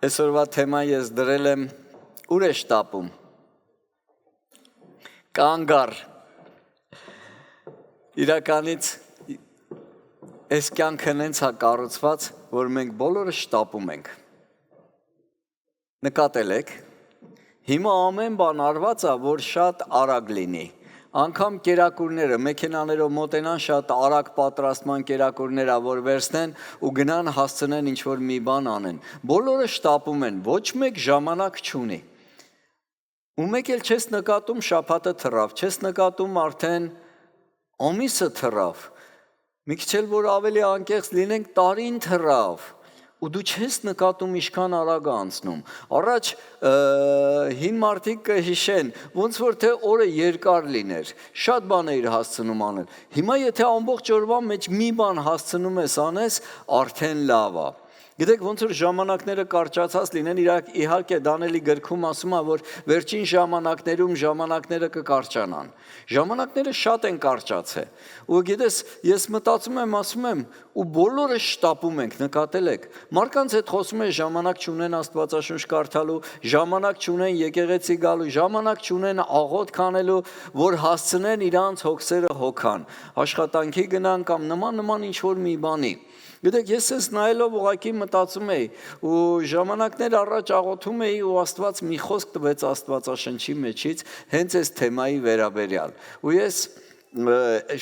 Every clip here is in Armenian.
Այսօրվա թեման ես դրել եմ ուր է շտապում, կանգար, իրականից այս կյանքը նենց է կառուցված, որ մենք բոլորը շտապում ենք, նկատել եք, հիմա ամեն բան արված է, որ շատ արագ լինի, անգամ կերակուրները, մեքենաներով մոտենան շատ արագ պատրաստման կերակուրները, որ վերցնեն ու գնան հասցնեն ինչ-որ մի բան անեն, բոլորը շտապում են, ոչ մեկ ժամանակ չունի, ու մեկ էլ չես նկատում շաբաթը թռավ, չես նկատում արդեն ամիսը թռավ, մի քիչ էլ որ ավելի անկեղծ լինենք տարին թռավ, ու դու չես նկատում ինչքան արագ անցնում, առաջ հին մարդիկ կհիշեն, ոնց որ թե օրը երկար լիներ, շատ բան էիր հասցնում անել, հիմա եթե ամբողջ օրվա մեջ մի բան հասցնում ես անես, արդեն լավ է, գիտեք ոնց որ ժամանակները կարճացած լինեն, իհարկե Դանիելի գրքում ասում է, որ վերջին ժամանակներում ժամանակները կկարճանան, ժամանակները շատ են կարճացել, ու գիտես ես մտածում եմ, ասում եմ, ու բոլորը շտապում ենք, նկատել եք, մարդկանց հետ խոսում են ժամանակ չունեն Աստվածաշունչ կարդալու, ժամանակ չունեն եկեղեցի գալու, ժամանակ չունեն աղոթք անելու, որ հասցնեն իրանց հոգսերը հոգան, աշխատանքի գնան կամ նման ինչ-որ մի բանի, գիտեք ես ես նայելով ուղղակի մտածում էի ու ժամանակներ առաջ աղոթում էի ու Աստված մի խոսք տվեց Աստվածաշնչի մեջից հենց այս թեմայի վերաբերյալ ու ես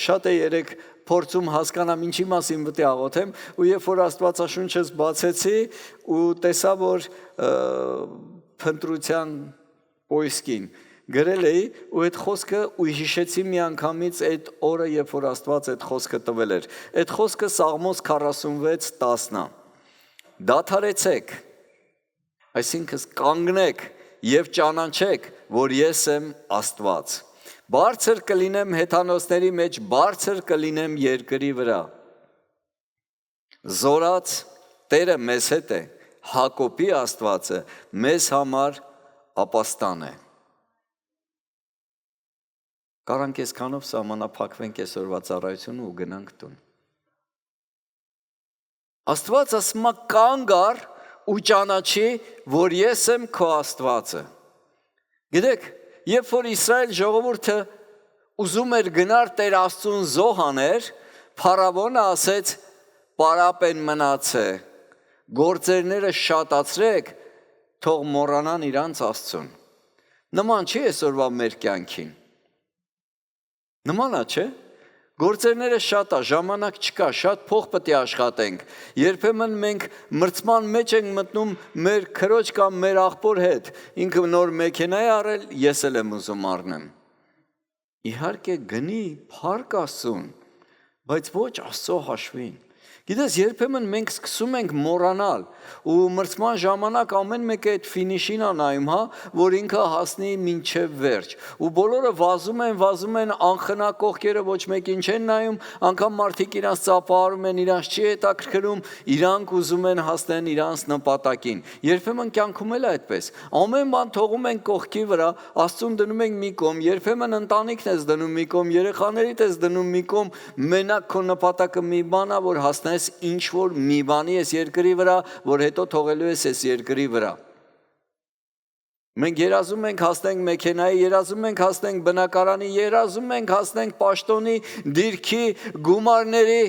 շատ է երեք փորձում հասկանամ ինչի մասին պետք է աղոթեմ ու երբ որ Աստվածաշունչս բացեցի ու տեսա որ փնտրության պոյսկին գրել էի ու այդ խոսքը ու հիշեցի միանգամից այդ օրը երբ որ Աստված այդ խոսքը տվել էր այդ խոսքը Սաղմոս 46:10 դադարեցեք այսինքն կանգնեք եւ ճանաչեք որ ես եմ Աստված բարձր կլինեմ հեթանոսների մեջ բարձր կլինեմ երկրի վրա զորած Տերը մեզ հետ է Հակոբի Աստվածը մեզ համար ապաստան է Կարանք այսքանով սահմանափակվենք այսօրվա ծառայությունը ու գնանք տուն։ Աստված ասում է կանգ առ ու ճանաչի, որ ես եմ քո Աստվածը։ Գիտեք, երբ որ Իսրայել ժողովուրդը ուզում էր գնալ Տեր Աստծուն զոհ աներ, Փարավոնը ասեց՝ պարապեն մնացե, գործերները շատացրեք, թող մոռանան իրանց Աստծուն։ Նման չի այսօրվա մեր կյանքին։ Նման է, չէ, գործերները շատ է, ժամանակ չկա, շատ փող պետք է աշխատենք, երբեմն մենք մրցման մեջ ենք մտնում մեր քրոջ կամ մեր աղբոր հետ, ինքը նոր մեքենա է առել, ես էլ եմ ուզում առնեմ, իհարկե գնի, փառք Աստծուն, բայց ոչ Աստծո հաշվին, գիտես երբեմն մենք սկսում ենք մոռանալ ու մրցման ժամանակ ամեն մեկը այդ ֆինիշին է նայում, հա, որ ինքը հասնի մինչև վերջ ու բոլորը վազում են անխնա կողքերը ոչ մեկին չեն նայում, անգամ մարդիկ իրանց ծափահարում են, իրանց չի հետաքրքրում, իրանք ուզում են հասնեն իրանց նպատակին, երբեմն կյանքում էլ այդպես, ամեն բան թողում ենք կողքի վրա, Աստծուն դնում ենք մի կողմ, երբեմն ընտանիքն ես դնում մի կողմ, երեխաներիդ ես դնում մի կողմ, մենակ քո նպատակը մի բան է, որ հասնես ինչ որ մի բանի ես երկրի վրա, որ հետո թողելու ես այս երկրի վրա։ Մենք երազում ենք հասնենք մեքենայի, երազում ենք հասնենք բնակարանի, երազում ենք հասնենք պաշտոնի, դիրքի, գումարների,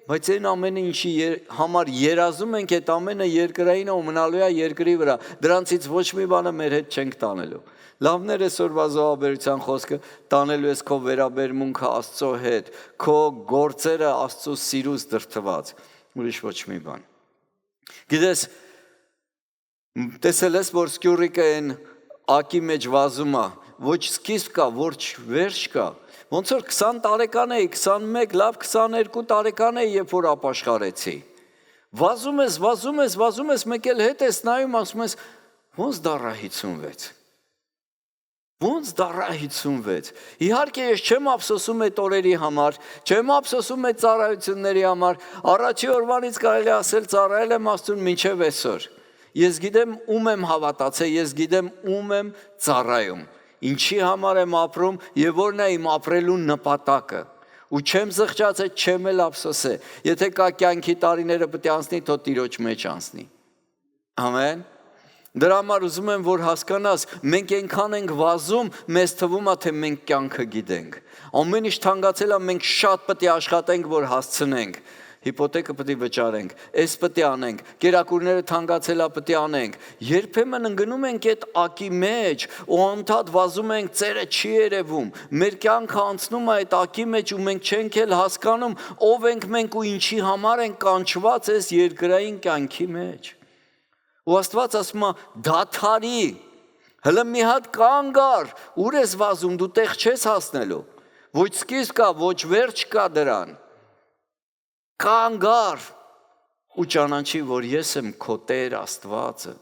բայց այն ամենը ինչի համար երազում ենք, այդ ամենը երկրային ու մնալու է երկրի վրա, դրանցից ոչ մի բանը մեր հետ չենք տանելու։ Լավներ այսօրվա զոհաբերության խոսքը տանելու ես քո վերաբերմունքը Աստծո հետ, քո գործերը Աստծո սիրուց դրդված, ուրիշ ոչ մի բան։ Գիտես, տեսել ես, որ սկյուռիկը այն ակի մեջ վազում է, ոչ սկիզբ կա, ոչ վերջ կա, ոնց որ 20 տարեկան էի, 21, լավ 22 տարեկան էի, երբ որ ապաշխարեցի, վազում ես, մեկ էլ հետ ես նայում, ասում ես, ոնց դառա 56, ոնց դառա 56, իհարկե ես չեմ ափսոսում այդ օրերի համար, չեմ ափսոսում այդ ծառայությունների համար, առաջի օրվանից կարելի ասել ծառայել եմ Աստծուն մինչև այսօր, ես գիտեմ ում եմ հավատացել, ես գիտեմ ում եմ ծառայում, ինչի համար եմ ապրում և որն է իմ ապրելու նպատակը, ու չեմ զղջացել, չեմ էլ ափսոսել, եթե կա կյանքի տարիները պետք է անցնի, թող Տիրոջ մեջ անցնի, ամեն, Դրա համար ուզում եմ, որ հասկանաս, մենք այնքան ենք վազում, մեզ թվում է, թե մենք կյանքը գիտենք։ Ամեն ինչ թանկացել է, մենք շատ պետք է աշխատենք, որ հասցնենք։ Հիպոթեկը պետք է վճարենք, այս պետք է անենք, կերակուրները թանկացել է, պետք է անենք։ Երբեմն ընկնում ենք այդ ակի մեջ, ու անդադ վազում ենք, ծերը չի երևում։ Մեր կյանքը անցնում է այդ ակի մեջ, ու մենք չենք էլ հասկանում, ով ենք մենք ու ինչի համար ենք կանչված այս երկրային կյանքի մեջ։ Ու Աստված ասում է, դադարի, հələ մի հատ կանգ առ, ուր ես վազում, դու տեղ չես հասնելու։ Ոչ սկիզբ կա, ոչ վերջ կա դրան։ Կանգ առ ու ճանաչի, որ ես եմ քո Տեր Աստվածը։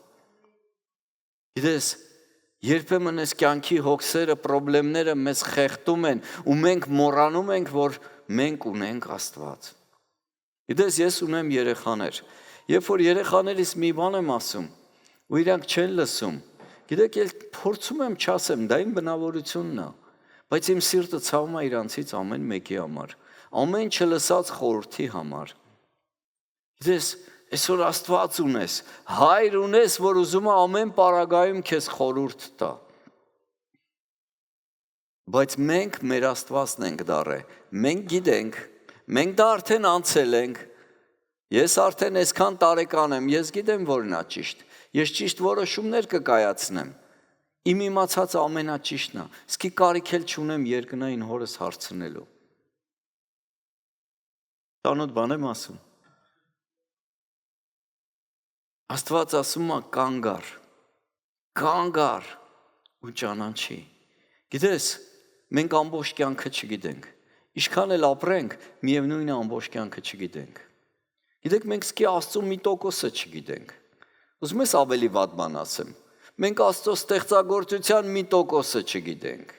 Գիտես, երբեմն այս կյանքի հոգսերը, խնդիրները մեզ խեղդում են, ու մենք մոռանում ենք, որ մենք ունենք Աստված։ Գիտես, ես ունեմ երեխաներ։ Երբ որ երեխաներիս մի բան եմ ասում, ու իրանք չեն լսում, գիտեք, էլ փորձում եմ չասեմ, դա իմ բնավորությունն է, բայց իմ սիրտը ցավում է իրանցից ամեն մեկի համար, ամեն չլսած խորհրդի համար։ Գիտես, այսօր Աստված ունես, Հայր ունես, որ ուզում է ամեն պարագայում քեզ խորհուրդ տա։ Բայց մենք մեր Աստվածն ենք դառել, մենք գիտենք, մենք դա արդեն անցել ենք։ Ես արդեն այսքան տարեկան եմ, ես գիտեմ, որն է ճիշտ։ Ես ճիշտ որոշումներ կկայացնեմ։ Իմ իմացածը ամենաճիշտն է։ Իսկի կարիք էլ չունեմ երկնային հորս հարցնելու։ Տանոթ բան եմ ասում։ Աստված ասում է կանգ առ ու ճանաչի։ Գիտես, մենք ամբողջ կյանքը չգիտենք։ Ինչքան էլ ապրենք, միևնույն է ամբողջ կյանքը չգիտենք։ Գիտեք, մենք սկի Աստծո 1%-ը չգիտենք։ Ուզում ես ավելի վատ բան ասեմ։ Մենք Աստծո ստեղծագործության 1%-ը չգիտենք։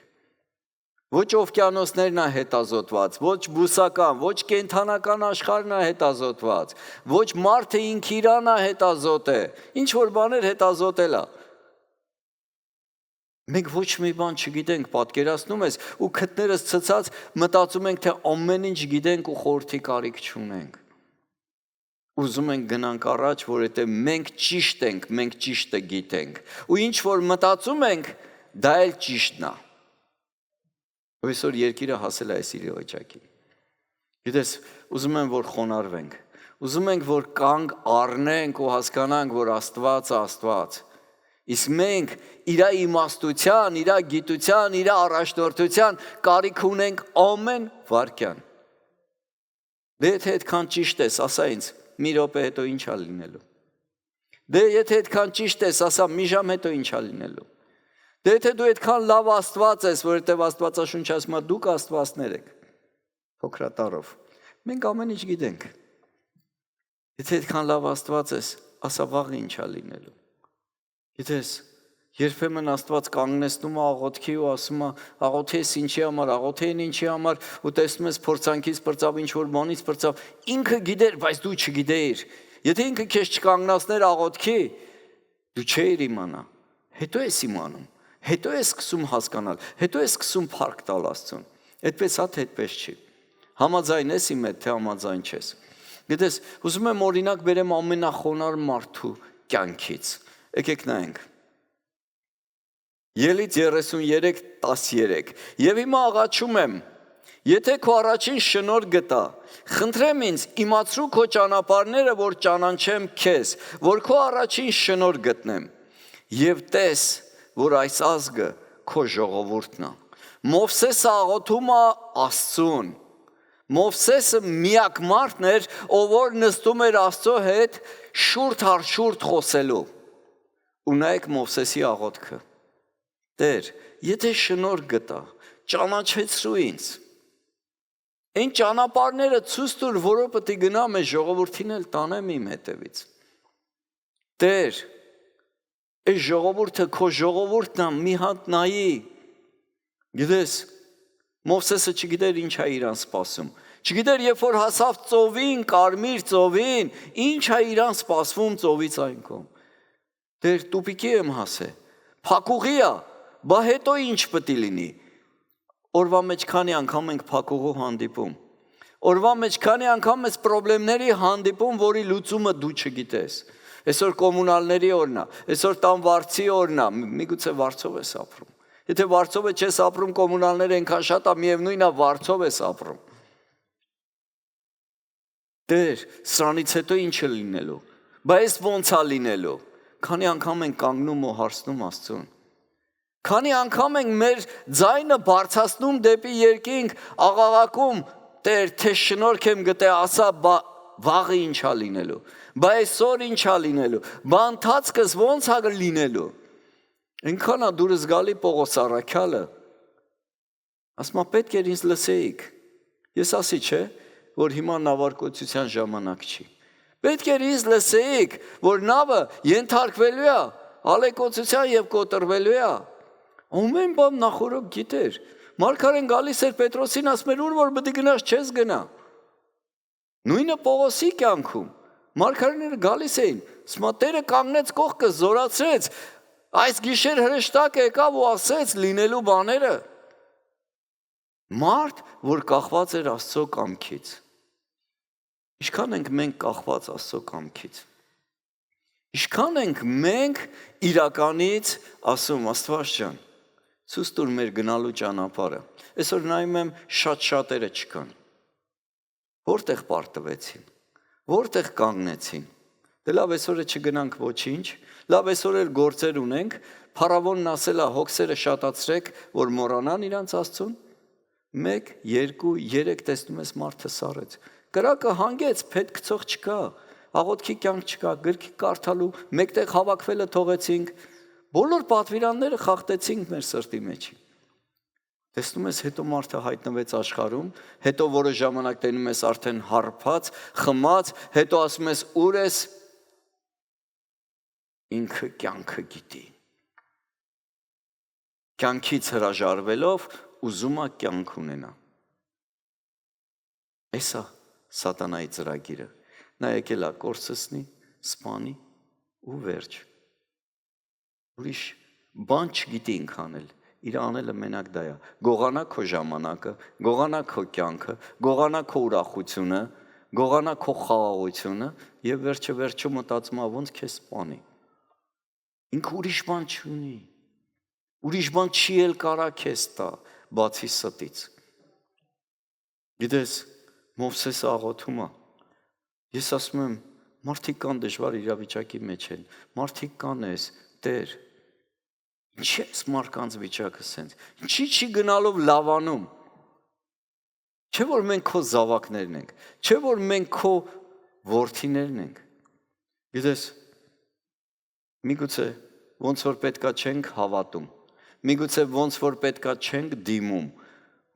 Ոչ օվկիանոսներն է հետազոտված, ոչ բուսական, ոչ կենդանական աշխարհն է հետազոտված, ոչ մարդը ինքը իրան է հետազոտել, ինչ որ բաներ հետազոտել է։ Մենք ոչ մի բան չգիտենք, պատկերացնում ես, ու քթներս ցցած մտածում ենք, թե ամեն ինչ գիտենք ու խորհրդի կարիք չունենք։ Ուզում ենք գնանք առաջ, որովհետև մենք ճիշտ ենք, մենք ճիշտը գիտենք։ Ու ինչ որ մտածում ենք, դա էլ ճիշտն է։ Այսօր երկիրը հասել է այս իրավիճակին։ Գիտես, ուզում եմ, որ խոնարհվենք։ Ուզում ենք, որ կանգ առնենք ու հասկանանք, որ Աստվածը Աստված։ Իսկ մենք իր իմաստության, իր գիտության, իր առաջնորդության կարիք ունենք ամեն վայրկյան։ Դե եթե այդքան ճիշտ ես, ասա ինձ, մի րոպե հետո ինչ է լինելու։ Դե եթե այդքան ճիշտ ես, ասա մի ժամ հետո ինչ է լինելու։ Դե եթե դու այդքան լավ Աստված ես, որովհետև Աստվածաշունչը ասում է դուք աստվածներ եք, փոքրատառով։ Մենք ամեն ինչ գիտենք։ Եթե այդքան լավ Աստված ես, ասա վաղը ինչ է լինելու։ Գիտես, երբեմն Աստված կանգնեցնում է աղոթքի ու ասում է աղոթես ինչի համար, աղոթեն ինչի համար, ու տեսնում ես փորձանքից բրծավ, ինչ որ բանից բրծավ, ինքը գիտեր, բայց դու չգիտեիր։ Եթե ինքը քեզ չկանգնացներ աղոթքի, դու չէիր իմանա։ Հետո ես իմանում, հետո ես սկսում հասկանալ, հետո ես սկսում փառք տալ Աստծուն։ Այդպես է, թե այդպես չի։ Համաձայն ես իմ հետ, թե համաձայն չես։ Գիտես, ուզում եմ օրինակ բերեմ ամենախոնար մարդու կյանքից։ Եկեք նայենք։ Ելից 33:13 Եվ հիմա աղաչում եմ, եթե քո առաջին շնորհ գտա, խնդրեմ ինձ իմացրու քո ճանապարհները, որ ճանաչեմ քեզ, որ քո առաջին շնորհ գտնեմ։ Եվ տես, որ այս ազգը քո ժողովուրդն է։ Մովսեսը աղոթում է Աստծուն։ Մովսեսը միակ մարդն էր, ով որ նստում էր Աստծո հետ շուրջ առ շուրջ խոսելու։ Ու նայեք Մովսեսի աղոթքը։ Տեր, եթե շնորհ գտա, ճանաչեցրու ինձ։ Այն ճանապարհները ցույց տուր, որով պետք է գնամ, այս ժողովրդին էլ տանեմ իմ հետևից։ Տեր, այս ժողովուրդը քո ժողովուրդն է, մի հատ նայի։ Գիտես, Մովսեսը չգիտեր ինչ է իրան սպասում։ Չգիտեր, երբ որ հասավ ծովին, կարմիր ծովին, ինչ է իրան սպասվում ծովից այն կողմ։ Տեր, տուպիկի եմ հասել, փակուղի է, բա հետո ինչ պետք է լինի։ Օրվա մեջ քանի անգամ ենք փակուղու հանդիպում։ Օրվա մեջ քանի անգամ ես խնդիրների հանդիպում, որի լուծումը դու չգիտես։ Այսօր կոմունալների օրն է, այսօր տան վարձի օրն է, միգուցե վարձով ես ապրում։ Եթե վարձով չես ապրում, կոմունալները այնքան շատ է, միևնույնն է վարձով ես ապրում։ Տեր, սրանից հետո ինչ է լինելու։ Բայց ո՞նց է լինելու։ Քանի անգամ ենք կանգնում ու հարցնում Աստծուն։ Քանի անգամ ենք մեր ձայնը բարձրացնում դեպի երկինք, աղաղակում, Տեր, թե շնորհք եմ գտե, ասա վաղը ինչ է լինելու, բա այսօր ինչ է լինելու, բա ընթացքս ո՞նց է լինելու։ Այնքան է դուրս գալի Պողոս առաքյալը, ասում է պետք էր ինձ լսեիք։ Ես ասի չէ, որ հիմա նավարկոցության ժամանակ չի։ Պետք էր ինձ լսեիք, որ նավը ենթարկվելու է, ալեկոծության եւ կոտրվելու է։ Ամեն բան նախորդ գիտեր։ Մարգարեն գալիս էր Պետրոսին, ասում էր, ուր որ պետք գնաս, չես գնա։ Նույնը Պողոսի կյանքում։ Մարգարեները գալիս էին, ասում է, Տերը կանգնեց կողքը, զորացրեց, այս գիշեր հրեշտակ եկավ ու ասեց լինելու բաները։ Մարդ, որ կախված էր Աստծո կամքից։ Ինչքան ենք մենք կախված Աստծո կամքից։ Ինչքան ենք մենք իրականից ասում, Աստված ջան, ցույց տուր մեր գնալու ճանապարհը։ Այսօր նայում եմ շատ-շատերը չկան։ Որտեղ պարտվեցին, որտեղ կանգնեցին։ Դե լավ, այսօր չգնանք ոչինչ, լավ, այսօր էլ գործեր ունենք, փարավոնն ասել է հոգսերը շատացրեք, որ մոռանան իրանց Աստծուն։ 1, 2, 3 տեսնում ես մարդը սառեց։ Կրակը հանգեց, փետ գցող չկա, աղոթքի կյանք չկա, գրքի կարդալու, մեկտեղ հավաքվելը թողեցինք, բոլոր պատվիրանները խախտեցինք մեր սրտի մեջ։ Տեսնում ես, հետո մարդը հայտնվեց աշխարհում, հետո որոշ ժամանակ տենում ես արդեն հարբած, խմած, հետո ասում ես ուր ես, ինքը կյանքը գիտի։ Կյանքից հրաժարվելով ուզում է կյանք ունենա։ Էսա սատանայի ծրագիրը, նա եկել է կորցնի, սպանի ու վերջ։ Ուրիշ բան չգիտի ինք անել, իր անելը մենակ դա է, գողանա քո ժամանակը, գողանա քո կյանքը, գողանա քո ուրախությունը, գողանա քո խաղաղությունը եւ վերջը մտածում ոնց քեզ սպանի։ Ինքը ուրիշ բան չունի, ուրիշ բան չի էլ կարա քեզ տա, բացի ստից։ Գիտես, Մովսեսը աղոթում է, ես ասում եմ, մարդիկ կան դժվար իրավիճակի մեջ են, մարդիկ կան ես, Տեր, ինչ ես մարդկանց վիճակը սենց, ինչի չի գնալով լավանում, չէ որ մենք քո զավակներն ենք, չէ որ մենք քո որդիներն ենք, գիտես, միգուցե ոնց որ պետքա չենք հավատում, միգուցե ոնց որ պետքա չենք դիմում,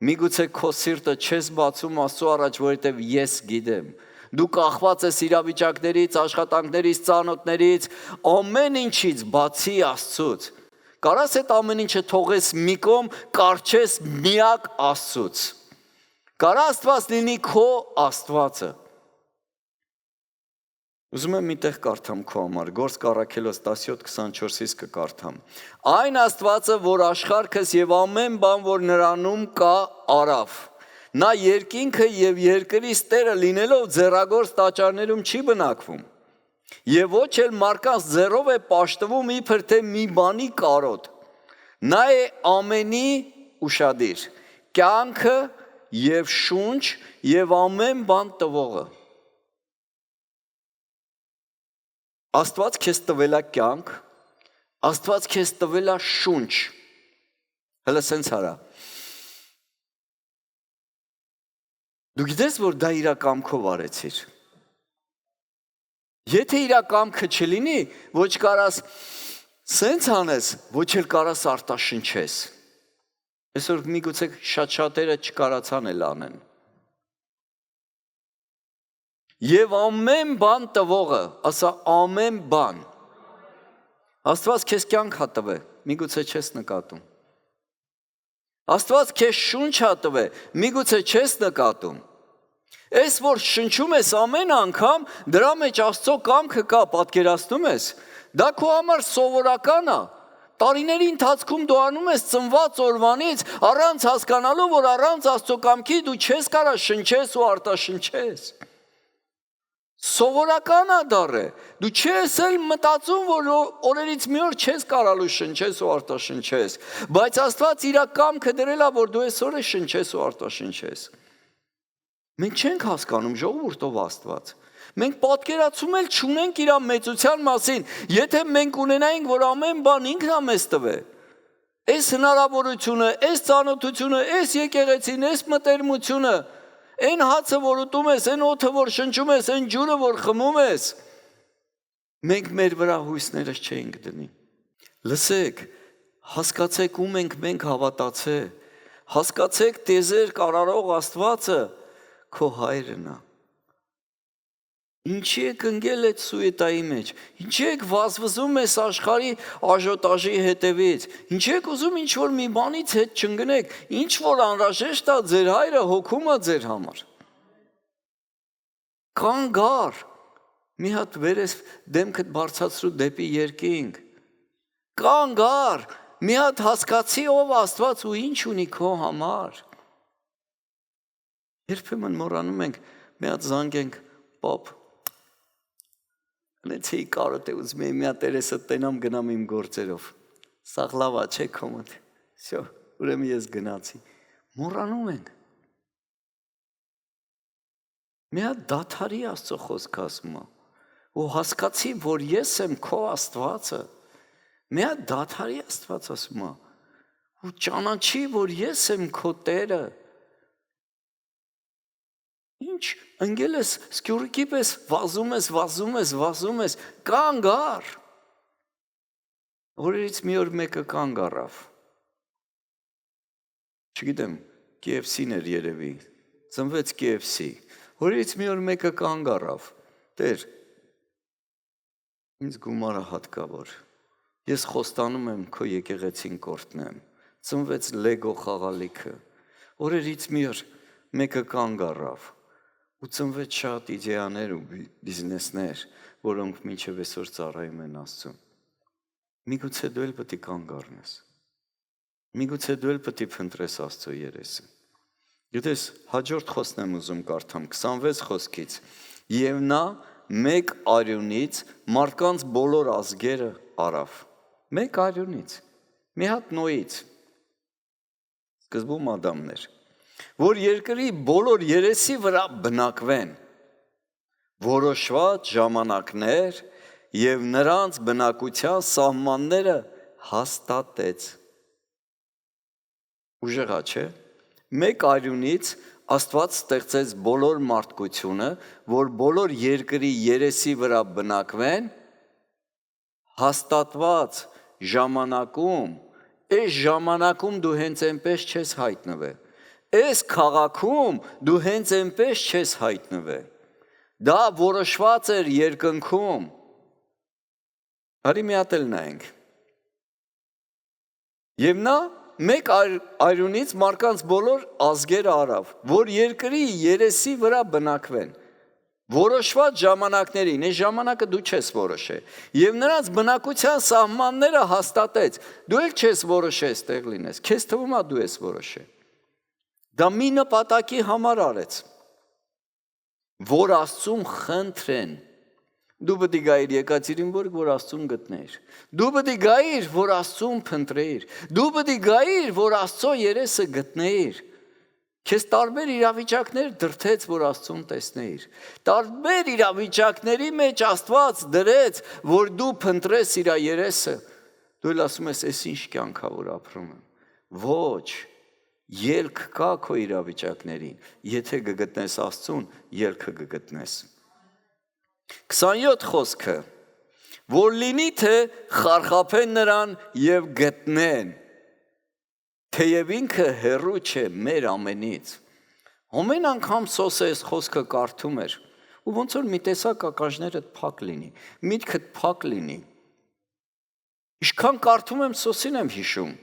միգուցե քո սիրտը չես բացում Աստծո առաջ, որովհետև ես գիտեմ, դու կախված ես իրավիճակներից, աշխատանքներից, ծանոթներից, ամեն ինչից բացի Աստծուց, կարաս այդ ամեն ինչը թողես մի կողմ, կառչես միակ Աստծուց, կարա Աստված լինի քո Աստվածը։ Ուզում եմ միտեղ կարդամ քո համար, Գործք առաքելոց 17:24-ից կկարդամ։ Այն Աստվածը, որ աշխարհքս եւ ամեն բան, որ նրանում կա, արավ։ Նա երկինքը եւ երկրից Տերը լինելով ձեռագործ տաճարներում չի բնակվում։ Եվ ոչ էլ մարդկանց ձեռով է պաշտվում իբր թե մի բանի կարոտ։ Նա է ամենի ուշադիր, կյանքը եւ շունչ եւ ամեն բան տվողը։ Աստված քեզ տվել է կյանք, Աստված քեզ տվել է շունչ, հələ սենց արա։ Դու գիտես, որ դա իր կամքով արեցիր։ Եթե իր կամքը չլինի, ոչ կարաս սենց անես, ոչ էլ կարաս արտաշնչես։ Այսօր միգուցե շատ-շատերը չկարացան էլ անեն։ Եվ ամեն բան տվողը, ասա ամեն բան։ Աստված քեզ կյանք հա տվել, միգուցե չես նկատում։ Աստված քեզ շունչ հա տվել, միգուցե չես նկատում։ Այս որ շնչում ես ամեն անգամ, դրա մեջ Աստծո կամքը կա, պատկերացնում ես։ Դա քո համար սովորական է։ Տարիների ընթացքում դու անում ես ծնված օրվանից, առանց հասկանալու, որ առանց Աստծո կամքի դու չես կարա շնչես ու արտաշնչես։ Սովորական ադառ է։ Դու չես էլ մտածում, որ օրերից մի օր չես կարալու շնչես ու արտաշնչես, բայց Աստված իր կամքը դրել է, որ դու այսօր շնչես ու արտաշնչես։ Մենք չենք հասկանում ժողովուրդով Աստված։ Մենք պատկերացում էլ չունենք իր մեծության մասին, եթե մենք ունենայինք, որ ամեն բան ինքն է մեզ տվե։ Այս հնարավորությունը, այս ծանոթությունը, այս եկեղեցին, այս մտերմությունը, այն հացը, որ ուտում ես, այն օդը, որ շնչում ես, այն ջուրը, որ խմում ես, մենք մեր վրա հույսներս չենք դնի։ Լսեք, հասկացեք ում ենք հավատացել, հասկացեք տեզեր կարարող Աստվածը քո հայրն է։ Ինչի եք ընկել այդ սուետայի մեջ, ինչի եք վազվզում ես աշխարհի աժոտաժի հետևից, ինչի եք ուզում ինչ-որ մի բանից հետ չընկնեք, ինչ որ անհրաժեշտ է ձեր հայրը հոգում է ձեր համար։ Կանգ առ, մի հատ վերես դեմքդ բարձրացրու դեպի երկինք, կանգ առ, մի հատ հասկացի ով Աստված ու ինչ ունի քո համար։ Երբեմն մոռանում ենք, մի հատ զանգենք, պապ, Լեցի կարոտ է ուզում եմ մի հատ երեսը տենամ գնամ իմ գործերով, սաղ լավ է չէ քո մոտ, շո, ուրեմն ես գնացի, մոռանում ենք, մի հատ դադարի Աստծո խոսք ասում է, ու հասկացի, որ ես եմ քո Աստվածը, մի հատ դադարի Աստված ասում է, ու ճանաչի, որ ես եմ քո Տերը, ինչ ընկել ես սկյուրիկի պես վազում ես, կանգ առ։ Օրերից մի օր մեկը կանգ առավ։ Չգիտեմ, KFC-ն էր երևի, ծնվեց KFC։ Օրերից մի օր մեկը կանգ առավ։ Տեր, ինձ գումարը հատկավոր։ Ես խոստանում եմ քո եկեղեցին կորտնեմ։ Ծնվեց Lego խաղալիքը։ Օրերից մի օր մեկը կանգ առավ։ Ու ծնվեց շատ իդեաներ ու բիզնեսներ, որոնք մինչև այսօր ծառայում են Աստծուն։ Միգուցե դու էլ պետք է կանգ առնես։ Միգուցե դու էլ պետք է փնտրես Աստծո երեսը։ Գիտես, հաջորդ խոսքն եմ ուզում կարդամ 26 խոսքից։ Եվ նա մեկ արյունից մարդկանց բոլոր ազգերը արավ։ Մեկ արյունից։ Մի հատ Նոյից։ Սկզբում Ադամներ։ Որ երկրի բոլոր երեսի վրա բնակվեն, որոշված ժամանակներ և նրանց բնակության սահմանները հաստատեց։ Ուժեղա չէ, մեկ արյունից Աստված ստեղծեց բոլոր մարդկությունը, որ բոլոր երկրի երեսի վրա բնակվեն, հաստատված ժամանակում, այս ժամանակում դու հենց այնպես չես հայտնվել։ Այս քաղաքում դու հենց այնպես չես հայտնվել, դա որոշված էր երկնքում, արի մի հատ էլ նայենք, և նա մեկ արյունից մարդկանց բոլոր ազգերը արավ, որ երկրի երեսի վրա բնակվեն, որոշված ժամանակներին, այս ժամանակը դու չես որոշել, և նրանց բնակության սահմանները հաստատեց, դու էլ չես որոշես տեղ լինես, քեզ թվում է դու ես որոշել, դա մի նպատակի համար արեց, որ Աստծուն խնդրեն, դու պետք է գայիր Եկատերինբուրգ, որ Աստծուն գտնեիր, դու պետք է գայիր, որ Աստծուն փնտրեիր, դու պետք է գայիր, որ Աստծո երեսը գտնեիր, քեզ տարբեր իրավիճակներ դրդեց, որ Աստծուն տեսնեիր, տարբեր իրավիճակների մեջ Աստված դրեց, որ դու փնտրես իր երեսը, դու էլ ասում ես, այս ինչ կյանք է, որ ապրում եմ, ոչ, ելք կա քո իրավիճակներին, եթե կգտնես Աստծուն, ելքը կգտնես։ 27 խոսքը, որ լինի թե խարխափեն նրան և գտնեն, թեև ինքը հեռու չէ մեր ամենից։ Ամեն անգամ Սոսը այս խոսքը կարդում էր, ու ոնց որ մի տեսակ ակաժներդ փակ լինի, միտքդ փակ լինի։ Ինչքան կարդում եմ Սոսին եմ հիշում,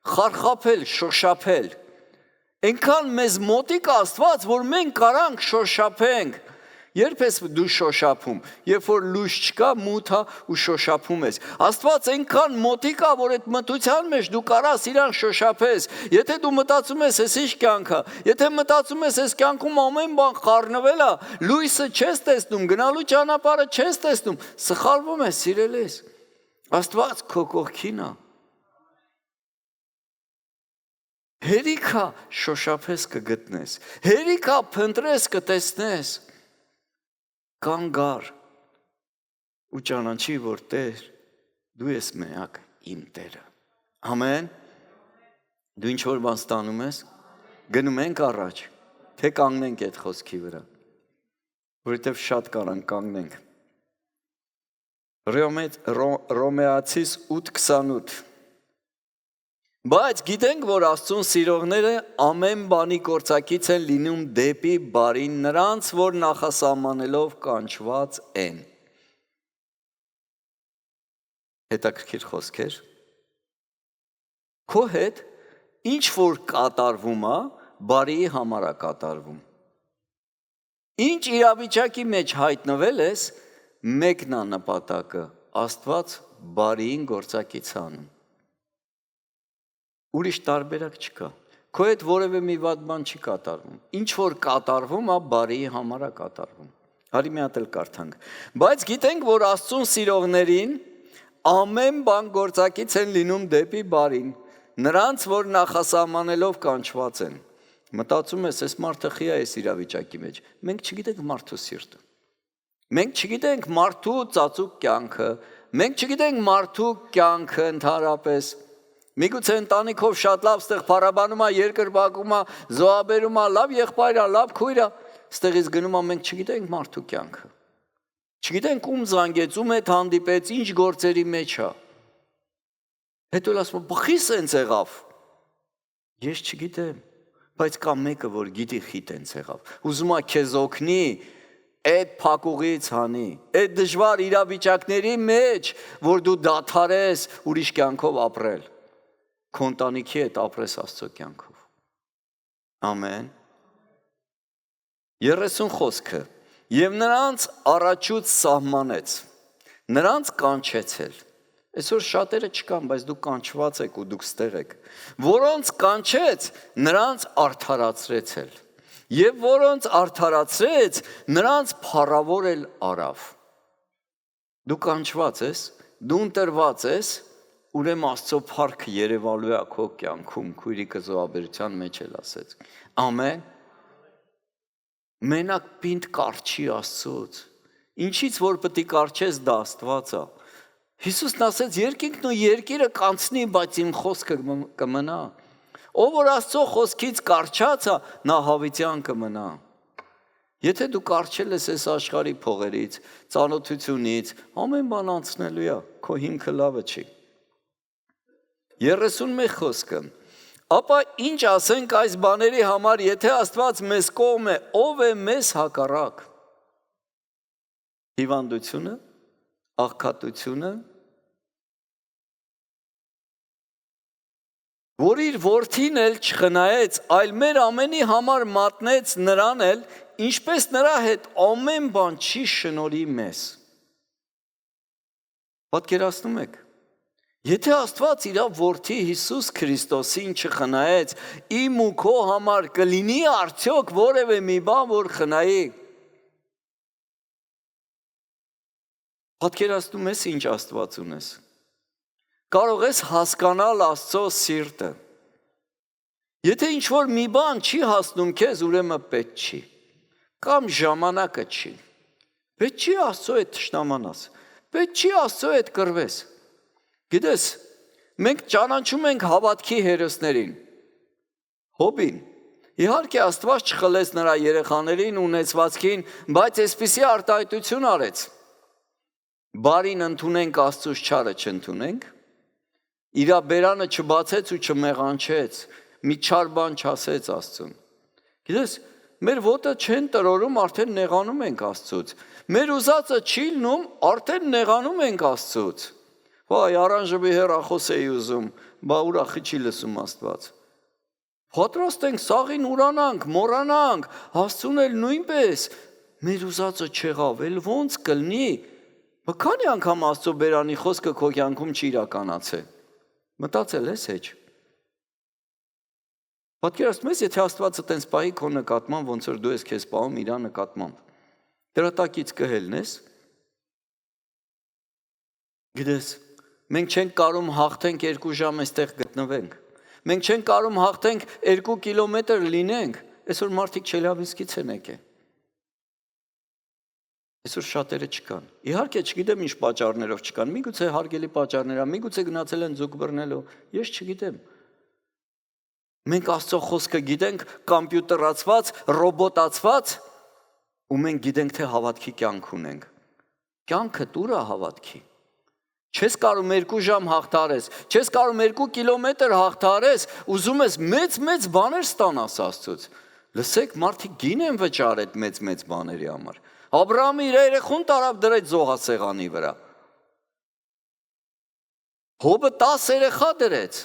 խարխափել, շոշափել, այնքան մեզ մոտիկ Աստված, որ մենք կարանք շոշափենք, Երբ ես դու շոշափում, երբ որ լույս չկա, մութ է ու շոշափում ես։ Աստված այնքան մոտիկ է, որ այդ մտության մեջ դու կարաս իրան շոշափես։ Եթե դու մտածում ես, ես ինչ կյանք է, եթե մտածում ես, ես կյանքում ամեն բան խառնվել է, լույսը չես տեսնում, գնալու ճանապարհը չես տեսնում, սխալվում ես, սիրելիս։ Աստված քո կողքին է։ Հերիքա շոշափես կգտնես, հերիքա փնտրես կտեսնես, կանգար ու ճանաչի, որ Տեր, դու ես միակ իմ Տերը։ Ամեն։ Դու ինչ-որ բան ստանում ես, գնում ենք առաջ, թե կանգնենք այդ խոսքի վրա, որովհետև շատ կարան կանգնենք։ Հռոմեացիս 8:28 Բայց գիտենք, որ Աստծուն սիրողները ամեն բանի գործակից են լինում դեպի բարին նրանց, որ նախասահմանելով կանչված են։ Հետաքրքիր խոսքեր։ Քո հետ ինչ որ կատարվում է, բարիի համար է կատարվում։ Ինչ իրավիճակի մեջ հայտնվել ես, մեկն է նպատակը, Աստված բարիին գործակից անում։ Ուրիշ տարբերակ չկա։ Քո հետ որևէ մի վատ բան չի կատարվում։ Ինչ որ կատարվում է, բարիի համար է կատարվում։ Հարի մի հատ էլ կարդանք։ Բայց գիտենք, որ Աստծուն սիրողներին ամեն բան գործակից են լինում դեպի բարին, նրանց, որ նախասահմանելով կանչված են։ Մտածում ես, այս մարդը խի է այս իրավիճակի մեջ։ Մենք չգիտենք մարդու սիրտը։ Մենք չգիտենք մարդու ծածուկ կյանքը, մենք չգիտենք մարդու կյանքը ընդհանրապես։ Միգուցե ընտանիքով շատ լավ ստեղ փառաբանում է, երկրպագում է, զոհաբերում է, լավ եղբայր է, լավ քույր է, ստեղից գնում է, մենք չգիտենք մարդու կյանքը։ Չգիտենք ում զանգեց, ում հետ հանդիպեց, ինչ գործերի մեջ է։ Հետո էլ ասում է, բխի սենց եղավ։ Ես չգիտեմ, բայց կա մեկը, որ գիտի խի տենց եղավ։ Ուզում է քեզ օգնի, այդ փակուղից հանի, այդ դժվար իրավիճակների մեջ, որ դու դադարես ուրիշ կյանքով ապրել։ Քո ընտանիքի հետ ապրես Աստծո կյանքով։ Ամեն։ 30 խոսքը։ Եվ նրանց առաջուց սահմանեց, նրանց կանչեցել։ Այսօր շատերը չկան, բայց դուք կանչված եք ու դուք ստեղ եք։ Որոնց կանչեց, նրանց արդարացրեցել։ Եվ որոնց արդարացրեց, նրանց փառավոր էլ արավ։ Դու կանչված ես, դու ընտրված ես, ուրեմն Աստծո փառքը երևալու է քո կյանքում, քույրիկը զոհաբերության մեջ էլ ասեց։ Ամեն։ Մենակ պինդ կարչի Աստծոց։ Ինչից որ պետք է կարչես, դա Աստված է։ Հիսուսն ասեց, երկինքն ու երկիրը կանցնի, բայց իմ խոսքը կմնա։ Ով որ Աստծո խոսքից կարչած է, նա հավիտյան կմնա։ Եթե դու կարչել ես այս աշխարհի փողերից, ծանոթությունից, ամեն բան անցնելու է, քո հիմքը լավը չի։ 31 խոսքը։ Ապա ինչ ասենք այս բաների համար, եթե Աստված մեզ կողմ է, ով է մեզ հակառակ։ Հիվանդությունը, աղքատությունը, որ իր որդին էլ չխնայեց, այլ մեր ամենի համար մատնեց նրան էլ, ինչպես նրա հետ ամեն բան չի շնորհի մեզ։ Պատկերացնում եք։ Եթե Աստված իր որդի Հիսուս Քրիստոսին չխնայեց, իմ ու քո համար կլինի արդյոք որևէ մի բան, որ խնայի։ Պատկերացնում ես ինչ Աստված ունես։ Կարող ես հասկանալ Աստծո սիրտը։ Եթե ինչ-որ մի բան չի հասնում քեզ, ուրեմն պետք չի։ Կամ ժամանակը չի։ Պետք չի Աստծո հետ թշնամանաս։ Պետք չի Աստծո հետ կռվես։ Գիտես, մենք ճանաչում ենք հավատքի հերոսներին։ Հոբին, իհարկե Աստված չխլեց նրա երեխաներին, ունեցվածքին, բայց այսպիսի արտահայտություն արեց։ Բարին ընդունենք, Աստծուց չարը չընդունենք։ Իր բերանը չբացեց ու չմեղանչեց, մի չար բան չասեց Աստծուն։ Գիտես, մեր ոտը չեն տրորում, արդեն նեղանում ենք Աստծուց։ Մեր ուզածը չի լինում, արդեն նեղանում ենք Աստծուց։ Վայ, առանջվի հեռախոս էի ուզում, բա ուրախի չի լսում Աստված։ Պատրաստ ենք սաղին ուրանանք, մոռանանք, Աստծուն էլ նույնպես, մեր ուզածը չեղավ, էլ ոնց կլինի, քանի անգամ Աստծո բերանի խոսքը քո կյանքում չի իրականացել։ Մտածել ես հեչ։ Պատկերացնում ես, եթե Աստվածը տենց պահի քո նկատմամբ, ոնց որ դու ես քեզ պահում իր նկատմամբ։ Դրա տակից կհելնես։ Գիտես, մենք չենք կարող հաղթենք 2 ժամ այստեղ գտնվենք։ Մենք չենք կարող հաղթենք 2 կիլոմետր լինենք։ Այսօր մարդիկ Չելյաբինսկից են եկել։ Այսօր շատերը չկան։ Իհարկե չգիտեմ ինչ պատճառներով չկան։ Միգուցե հարգելի պատճառներ, միգուցե գնացել են ձուկ բռնելու, ես չգիտեմ։ Մենք Աստծո խոսքը գիտենք կոմպյուտերացված, ռոբոտացված, ու մենք գիտենք թե հավատքի կյանք ունենք։ Կյանքը դուր է հավատքի։ Չես կարող 2 ժամ հաղթարես, չես կարող 2 կիլոմետր հաղթարես, ուզում ես մեծ բաներ ստանաս Աստծուց։ Լսեք, մարդիկ գին են վճարել այդ մեծ բաների համար։ Աբրահամը իր երեխուն տարավ դրեց զոհասեղանի վրա։ Հոբը 10 երեխա դրեց։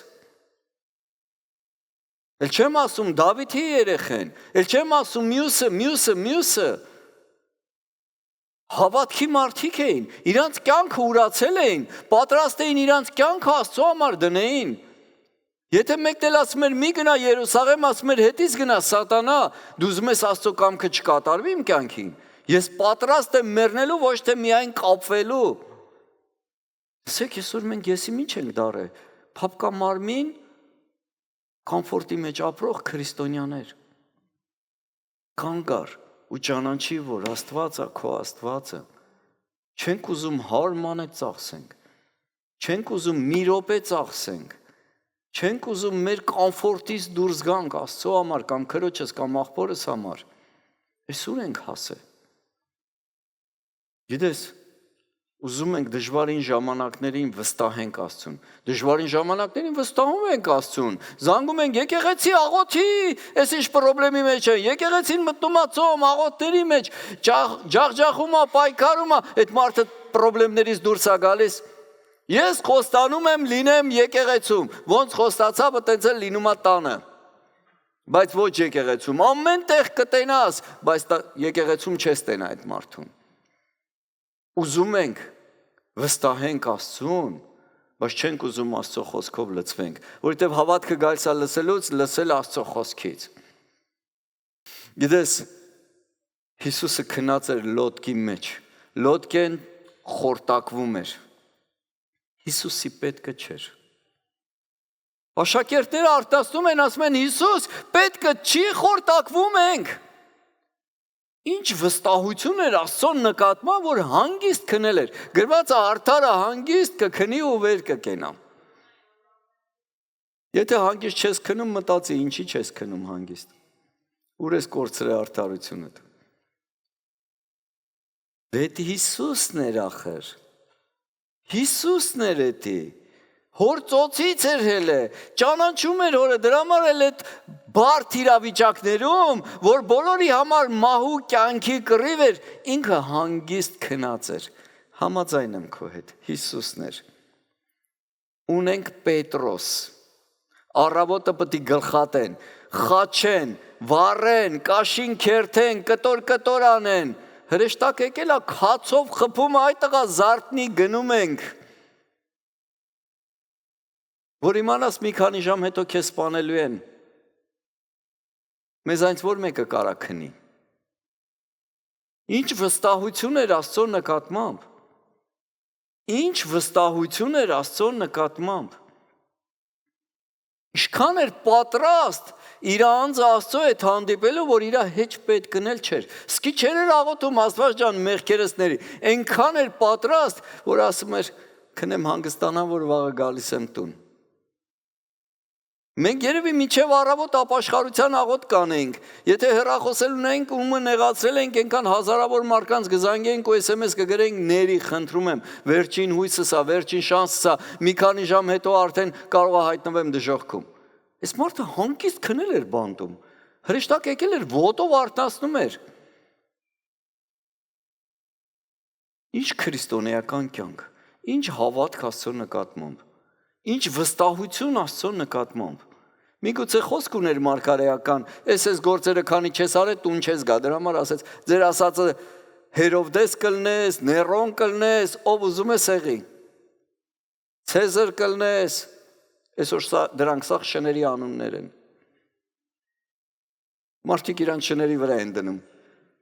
Էլ չեմ ասում Դավիթի երեխեն, էլ չեմ ասում մյուսը։ Հավատքի մարդիկ էին, իրանց կյանքը ուրացել էին, պատրաստ էին իրանց կյանքը Աստծո համար դնեին։ Եթե մեկն էլ ասում էր մի գնա Երուսաղեմ, ասում էր հետից գնա սատանա, դու ուզում ես Աստծո կամքը չկատարվի իմ կյանքին։ Ես պատրաստ եմ մեռնելու, ոչ թե միայն կապվելու։ Ասեք, այսօր մենք եսի ինչ ենք դարել, փափկա մարմին, կոմֆորտի մեջ ապրող քրիստոնյաներ։ Կանգար ու ճանաչի, որ Աստվածը քո Աստվածը։ Չենք ուզում 100 մանեթ ծախսենք, չենք ուզում մի րոպե ծախսենք, չենք ուզում մեր կոմֆորտից դուրս գանք Աստծո համար կամ քրոջս կամ աղբորս համար։ Այսօր ենք հասել։ Գիտես, ուզում ենք դժվարին ժամանակներին վստահենք Աստծուն։ Դժվարին ժամանակներին վստահում ենք Աստծուն։ Զանգում ենք եկեղեցի աղոթի, այս ինչ խնդրի մեջ է։ Եկեղեցին մտնում է ծոմ, աղոթների մեջ, ջախջախում է, պայքարում է, այդ մարդը խնդիրներից դուրս է գալիս։ Ես խոստանում եմ լինեմ եկեղեցում, ոնց խոստացավ, այտենց էլ լինում է տանը։ Բայց ոչ եկեղեցում, ամեն տեղ կտենաս, բայց եկեղեցում չես տենա այդ մարդուն։ Ուզում ենք վստահենք Աստծուն, բայց չենք ուզում Աստծո խոսքով լցվենք, որովհետև հավատքը գալիս է լսելուց, լսել Աստծո խոսքից։ Գիտես, Հիսուսը քնած էր լոդկի մեջ, լոդկեն խորտակվում էր, Հիսուսի պետքը չէր։ Աշակերտները արտասնում են, ասում են Հիսուս, պետքը չի, խորտակվում ենք։ Ինչ վստահություն էր Աստծո նկատմամբ, որ հանգիստ քնել էր։ Գրված է արդարը հանգիստ կքնի ու վեր կկենա։ Եթե հանգիստ չես քնում, մտածի, ինչի չես քնում հանգիստ։ Ուր ես կորցրել արդարությունդ։ Դա Հիսուսն էր ախր։ Հիսուսն էր էդի։ Հոր ծոցից էր հելը, ճանաչում էր հորը, դրա համար էլ այդ բարդ իրավիճակներում, որ բոլորի համար մահու կյանքի կռիվ էր, ինքը հանգիստ քնած էր։ Համաձայն եմ քո հետ, Հիսուսն էր։ Ունենք Պետրոս, առավոտը պետք է գլխատեն, խաչեն, վառեն, կաշին քերթեն, կտոր անեն, հրեշտակ եկել է քացով խփում, այդ տղա զարթնի գնում ենք։ Որ իմանաս մի քանի ժամ հետո քեզ սպանելու են, մեզ այնց որ մեկը կարա քնի։ Ինչ վստահություն էր Աստծո նկատմամբ։ Ինչ վստահություն էր Աստծո նկատմամբ։ Ինչքան էր պատրաստ իր անձը Աստծո հետ հանդիպելու, որ իր հեչ պետք գնել չէր։ Սկի չէր աղոթում Աստված ջան մեղքերս ների։ Այնքան էր պատրաստ, որ ասում էր քնեմ հանգստանամ, որ վաղը գալիս եմ տուն։ Մենք երևի մինչև առավոտ ապաշխարության աղոթ կանենք, եթե հեռախոսել ունենք ումը նեղացրել ենք, այնքան հազարավոր մարդկանց կզանգենք ու SMS կգրենք ների, խնդրում եմ, վերջին հույսս է, վերջին շանսս է, մի քանի ժամ հետո արդեն կարող է հայտնվեմ դժոխքում։ Այս մարդը հանգիստ քնել էր բանտում, հրեշտակ եկել էր ոտով արթնացնում էր։ Ինչ քրիստոնեական կյանք, ինչ հավատք Աստծո նկատմամբ, ինչ վստահություն Աստծո նկատմամբ։ Միգուցե խոսք ուներ մարգարեական, այս գործերը քանի չես արել, տուն չես գա, դրա համար ասեց, ձեր ասածը Հերովդես կլնես, Ներոն կլնես, ով ուզում է սեղի, Ցեզար կլնես, այսօր դրանք սաղ շների անուններ են, մարդիկ իրանք շների վրա են դնում,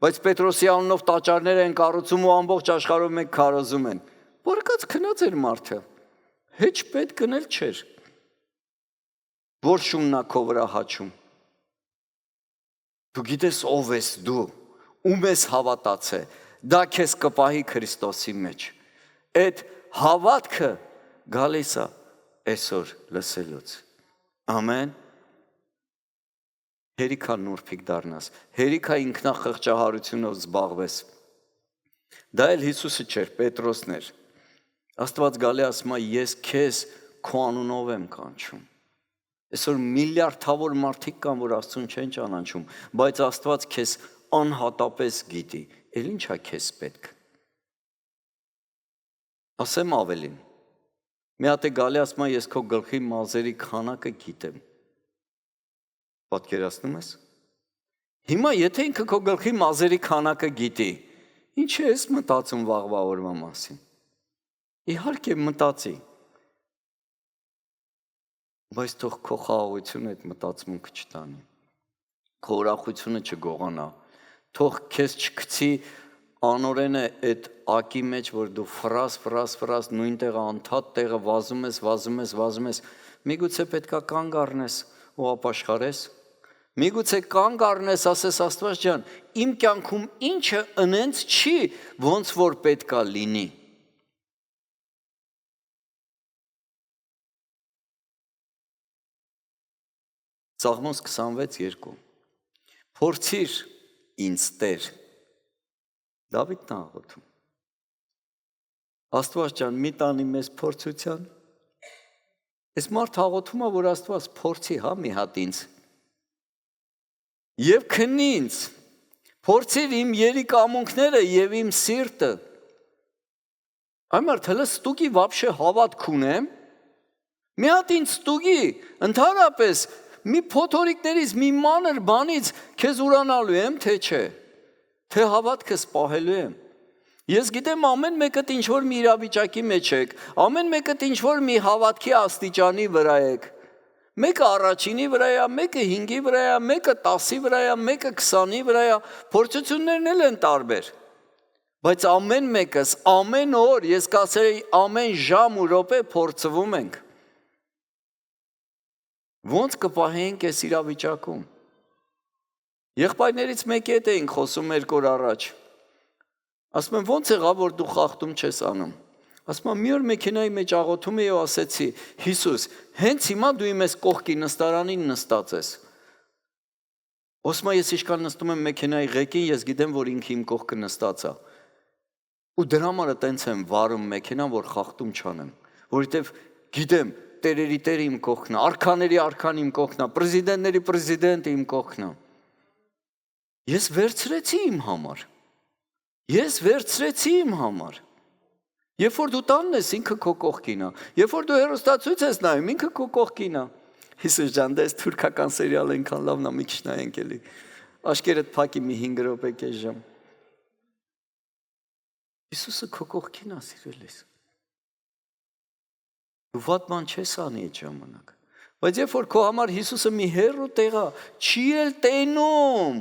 բայց Պետրոսի անունով տաճարներ են կառուցում ու ամբողջ աշխարհով մեկ քարոզում են, որքած քնած էր մարդը, հեչ պետք գնել չէր, որ շուննա քո վրա հաչում, դու գիտես ով ես դու, ում ես հավատացե, դա քեզ կպահի Քրիստոսի մեջ, այդ հավատքը գալիս է այսօր լսելուց, ամեն, հերիքա նուրբիկ դառնաս, հերիքա ինքնախղճահարությունով զբաղվես, դա էլ Հիսուսը չէր, Պետրոսն էր, Աստված գալի ասում է, ես քեզ քո անունով եմ կանչում, այսօր միլիարդավոր մարդիկ կան, որ Աստծուն չեն ճանաչում, բայց Աստված քեզ անհատապես գիտի, էլ ինչ է քեզ պետք։ Ասեմ ավելին, մի հատ է գալի ասում է, ես քո գլխի մազերի քանակը գիտեմ։ Պատկերացնում ես։ Հիմա եթե ինքը քո գլխի մազերի քանակը գիտի, ինչ ես մտածում վաղվա օրվա մասին։ Իհարկե մտածի։ Բայց թող քո խաղաղությունը այդ մտածմունքը չտանի, քո ուրախությունը չգողանա, թող քեզ չգցի անօրենը այդ ակի մեջ, որ դու ֆրաս, նույն տեղը, անդադ տեղը վազում ես, միգուցե պետքա կանգ առնես ու ապաշխարես, միգուցե կանգ առնես, ասես Աստված ջան, իմ կյանքում ինչը ընենց չի, ոնց որ պետքա լինի։ Սաղմոս 26:2 Փորձիր ինձ Տեր, Դավիթն աղոթում, Աստված ջան, մի տանի մեզ փորձության, այս մարդ աղոթում է, որ Աստված փորձի մի հատ ինձ, և քննի ինձ, փորձիր իմ երիկամունքները և իմ սիրտը, այն մարդ հլը ստուգի վաբշե հավատք ունեմ, մի հատ ինձ ստուգի, ընդհանրապես, մի փոթորիկներից, մի մանր բանից քեզ ուրանալու եմ, թե չէ, թե հավատքս պահելու եմ։ Ես գիտեմ ամեն մեկդ ինչ-որ մի իրավիճակի մեջ եք, ամեն մեկդ ինչ-որ մի հավատքի աստիճանի վրա եք, մեկը առաջինի վրա է, մեկը 5-ի վրա է, մեկը 10-ի վրա է, մեկը 20-ի վրա է, փորձություններն էլ են տարբեր, բայց ամեն մեկս, ամեն օր, ես կասեի ամեն ժամ ու րոպե փորձվում ենք, ոնց կպահենք այս իրավիճակում։ Եղբայրներից մեկի հետ էինք խոսում 2 օր առաջ, ասում եմ ոնց եղավ, որ դու խախտում չես անում, ասում եմ մի օր մեքենայի մեջ աղոթում էի ու ասեցի, Հիսուս, հենց հիմա դու իմ ես կողքի նստարանին նստած ես, ասում եմ ես իշքան նստում եմ մեքենայի ղեկին, ես գիտեմ, որ ինքը իմ կողքը նստած է, ու դրա համար տենց եմ վարում մեքենան, որ խախտում չանեմ, որովհետև գիտեմ, տերերի տերը իմ կողքն է, արքաների արքան իմ կողքն է, պրեզիդենտների պրեզիդենտը իմ կողքն է։ Ես վերցրեցի իմ համար։ Երբ որ դու տանն ես, ինքը քո կողքին է, երբ որ դու հեռուստացույց ես նայում, ինքը քո կողքին է։ Հիսուս ջան, դες թուրքական սերիալ այնքան լավն է, մի քիչ նայենք էլի։ Աշկերտ փակի մի 5 րոպե կես ժամ։ Հիսուսը քո կողքին է, սիրելիս։ Դու վատ բան չես անի այդ ժամանակ, բայց երբ որ քո համար Հիսուսը մի հեռու տեղ է, չի էլ տենում,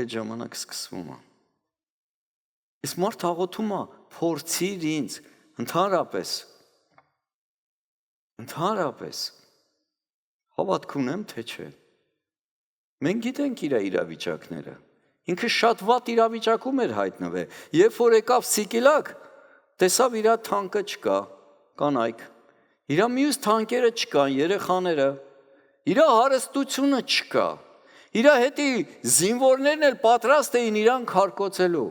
այդ ժամանակ սկսվում է։ Այս մարդ աղոթում է, փորձիր ինձ, ընդհանրապես, հավատք ունեմ, թե չէ։ Մենք գիտենք իր իրավիճակները, ինքը շատ վատ իրավիճակում էր հայտնվել, երբ որ եկավ Սիկիլակ, տեսավ իր թանկը չկա, կանայք, իր մյուս թանկերը չկան, երեխաները, իր հարստությունը չկա, իր հետի զինվորներն էլ պատրաստ էին իրան քարկոծելու,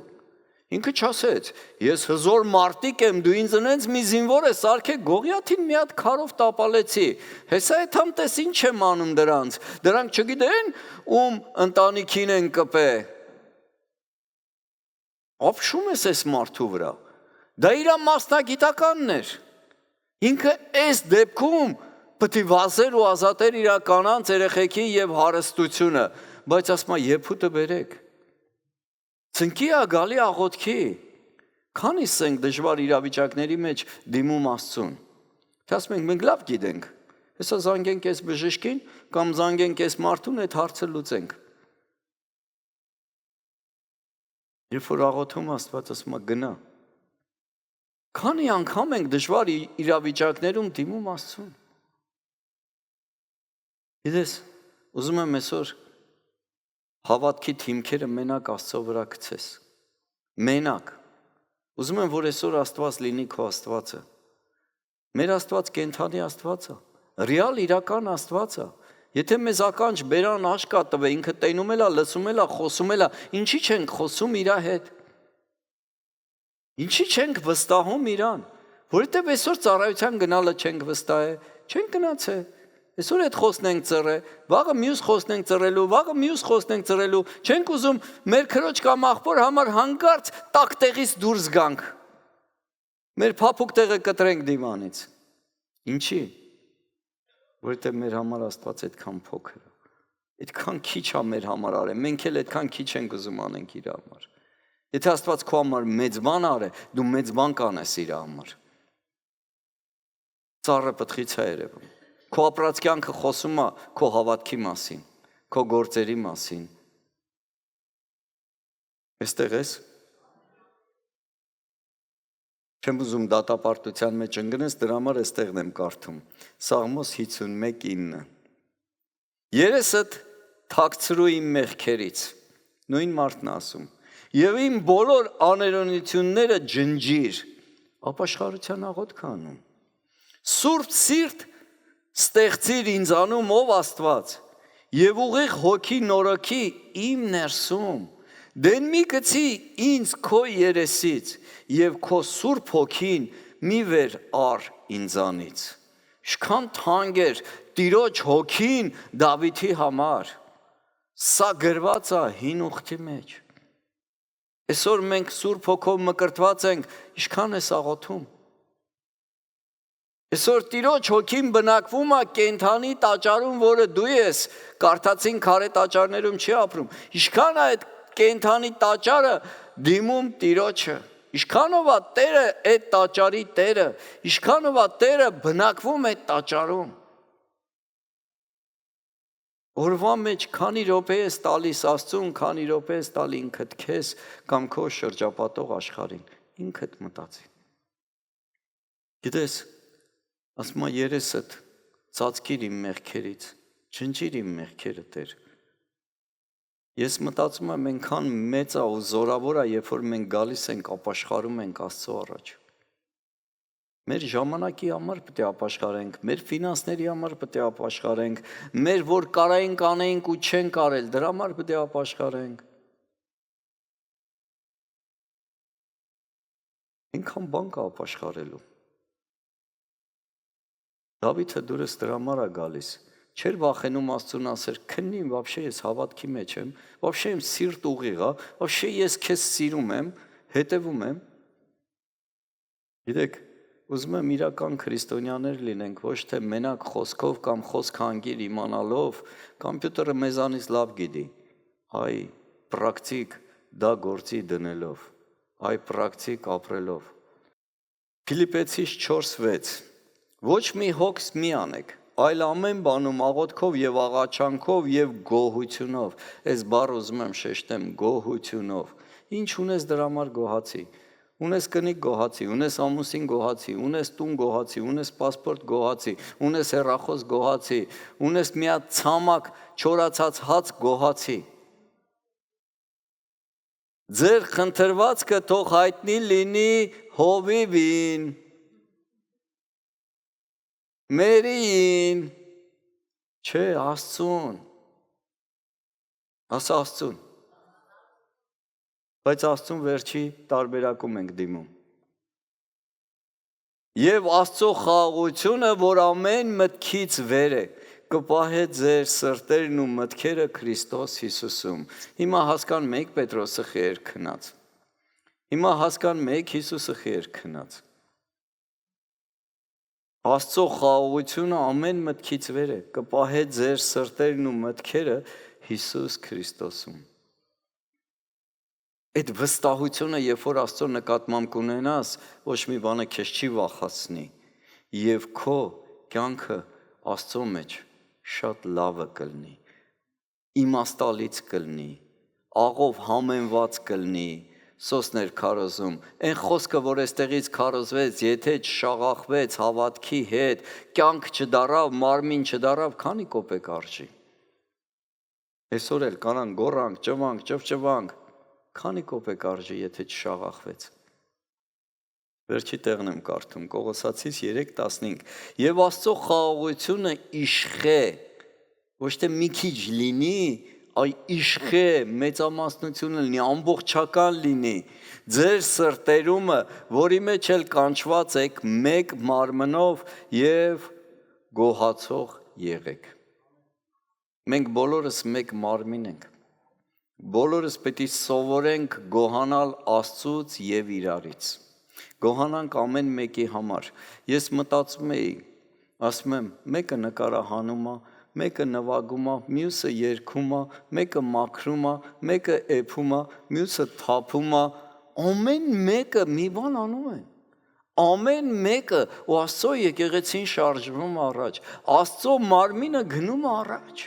ինքը չասեց, ես հզոր մարտիկ եմ, դու ինձ ընենց մի զինվոր ես արկե Գողիաթին մի հատ քարով տապալեցի, հեսա էդ համ տես ինչ եմ անում դրանք չգիտեն, ում ընտանիքին են կպե, ապշում ես այս մարդու վրա, դա իր մասնագիտականն էր, ինքը այս դեպքում պետք է վազեր ու ազատեր իր կանանց, երեխեքի եւ հարստությունը, բայց ասում է եփուտը բերեք։ Ցնկի է գալի աղոթքի։ Քանիս ենք դժվար իրավիճակների մեջ դիմում Աստծուն։ Թե ասում ենք մենք լավ գիտենք։ Հեսա զանգենք այս բժշկին կամ զանգենք այս մարդուն, այդ հարցը լուծենք։ Երբ որ աղոթում Աստված ասում է գնա։ Քանի անգամ ենք դժվար իրավիճակներում դիմում Աստծուն։ Գիտես, ուզում եմ այսօր հավատքի թիմքերը մենակ Աստծո վրա գցես։ Մենակ։ Ուզում եմ, որ այսօր Աստված լինի քո Աստվածը։ Մեր Աստված կենդանի Աստված է, ռեալ իրական Աստված է։ Եթե մեզ ականջ բերան աշկա տվե, ինքը տենում էլա, լսում էլա, խոսում էլա, ինչի չենք խոսում իր հետ։ Ինչի չենք վստահում իրան, որովհետև այսօր ծառայության գնալը չենք վստահե, չենք գնացել։ Այսօր այդ խոսն ենք ծռել, վաղը մյուս խոսն ենք ծռելու, վաղը մյուս խոսն ենք ծռելու, չենք ուզում մեր քրոջ կամ աղբոր համար հանկարծ տակ տեղից դուրս գանք։ Մեր փափուկ տեղը կտրենք դիվանից։ Ինչի՞։ Որովհետև մեր համար Աստված այդքան փոքր է։ Այդքան քիչ է մեր համար արել, մենք էլ այդքան քիչ ենք ուզում անենք իր համար։ Եթե Աստված քո համար մեծ բան արե, դու մեծ բան կանես իր համար։ Ծառը պտղից է երևում։ Քո ապրած կյանքը խոսում է քո հավատքի մասին, քո գործերի մասին։ Այստեղ ես։ Չեմ ուզում դատապարտության մեջ ընկնես, դրա համար այստեղն եմ կարդում։ Սաղմոս 51:9։ Երեսդ թաքցրու իմ մեղքերից, նույն մարդն ասում, եւ իմ բոլոր աներոնությունները ջնջիր, ապաշխարության աղոթք անում։ Սուրբ սիրտ ստեղծիր ինձանում ով Աստված, եւ ուղիղ հոգի նորոգի իմ ներսում, դեն մի գցի ինձ քո երեսից, եւ քո Սուրբ հոգին մի վեր առ ինձանից։ Ինչքան թանկ էր Տիրոջ հոգին Դավիթի համար։ Սա գրված է հին ուխտի մեջ։ Այսօր մենք Սուրբ հոգով մկրտված ենք, ինչքան ես աղոթում։ Այսօր Տիրոջ հոգին բնակվում է կենդանի տաճարում, որը դու ես, կարդացին քարե տաճարներում չի ապրում։ Ինչքան է այդ կենդանի տաճարը դիմում Տիրոջը։ Ինչքանով է Տերը այդ տաճարի Տերը, ինչքանով է Տերը բնակվում այդ տաճարում։ Օրվա մեջ քանի րոպե ես տալիս Աստծուն, քանի րոպե ես տալի ինքդ քեզ կամ քո շրջապատող աշխարհին, ինքդ մտածի։ Գիտես, ասում է երեսդ ծածկիր իմ մեղքերից, ջնջիր իմ մեղքերը Տեր։ Ես մտածում եմ այնքան մեծ է ու զորավոր է, երբ որ մենք գալիս ենք ապաշխարում ենք Աստծո առաջ։ Մեր ժամանակի համար պետք է ապաշխարենք, մեր ֆինանսների համար պետք է ապաշխարենք, մեր որ կարայինք անեինք ու չենք արել, դրա համար պետք է ապաշխարենք։ Այնքան բան կա ապաշխարելու։ Դավիթը դուրս դրա համար է գալիս, չէր վախենում Աստծուն ասեր, քննի, вообще ես հավատքի մեջ եմ, вообще իմ սիրտ ուղիղ է, вообще ես քեզ սիրում եմ, հետևում եմ։ Գիտեք, ուզում եմ իրական քրիստոնյաներ լինենք, ոչ թե մենակ խոսքով կամ խոսք հանգիր իմանալով, կոմպյուտերը մեզանից լավ գիտի, այ պրակտիկ դա գործի դնելով, այ պրակտիկ ապրելով։ Ֆիլիպեցիս 4:6 Ոչ մի հոգս մի անեք, այլ ամեն բանում աղոթքով եւ աղաչանքով եւ գոհությունով, այս բառը ուզում եմ շեշտեմ, գոհությունով։ Ինչ ունես դրա համար գոհացի։ Ունես կնիկ գոհացի, ունես ամուսին գոհացի, ունես տուն գոհացի, ունես պասպորտ գոհացի, ունես հեռախոս գոհացի, ունես մի հատ ցամաք չորացած հաց գոհացի։ Ձեր խնդրվածքը թող հայտնի լինի Հովիվին, Մերիին, չէ, Աստծուն, ասա Աստծուն, բայց Աստծուն վերջի տարբերակում ենք դիմում։ Եվ Աստծո խաղաղությունը, որ ամեն մտքից վեր է, կպահե ձեր սրտերն ու մտքերը Քրիստոս Հիսուսում։ Հիմա հասկանում եք Պետրոսը խեր քնած։ Հիմա հասկանում եք Հիսուսը խեր քնած։ Աստծո խաղաղությունը ամեն մտքից վեր է, կպահե ձեր սրտերն ու մտքերը Հիսուս Քրիստոսում։ Այդ վստահությունը, երբ որ Աստծո նկատմամբ կունենաս, ոչ մի բանը քեզ չի վախեցնի, եւ քո կյանքը Աստծո մեջ շատ լավը կլինի, իմաստալից կլինի, աղով համենված կլինի, սոսներ քարոզում, այն խոսքը, որ այստեղից քարոզվեց, եթե չշաղախվեց հավատքի հետ, կյանք չդարավ, մարմին չդարավ, քանի կոպեկ արժի։ Այսօր էլ կանան գոռանք, ճվանք, ճվճվանք, քանի կոպեկ արժի, եթե չշաղախվեց։ Վերջի տեղն եմ կարդում, Կողոսացիս 3:15, եւ Աստծո խաղաղությունը իշխե, ոչ թե մի քիչ լինի, այ իշխե, մեծամասնությունը լինի, ամբողջական լինի, ձեր սրտերումը, որի մեջ էլ կանչված եք մեկ մարմնով եւ գոհացող եղեք։ Մենք բոլորս մեկ մարմին ենք, բոլորս պետք է սովորենք գոհանալ Աստծուց եւ իրարից, գոհանանք ամեն մեկի համար։ Ես մտածում էի, ասում եմ, մեկը նկարահանում է, մեկը նվագում է, մյուսը երգում է, մեկը մաքրում է, մեկը էփում է, մյուսը թափում է, ամեն մեկը մի բան անում են, ամեն մեկը ու Աստծո եկեղեցին շարժվում առաջ, Աստծո մարմինը գնում առաջ։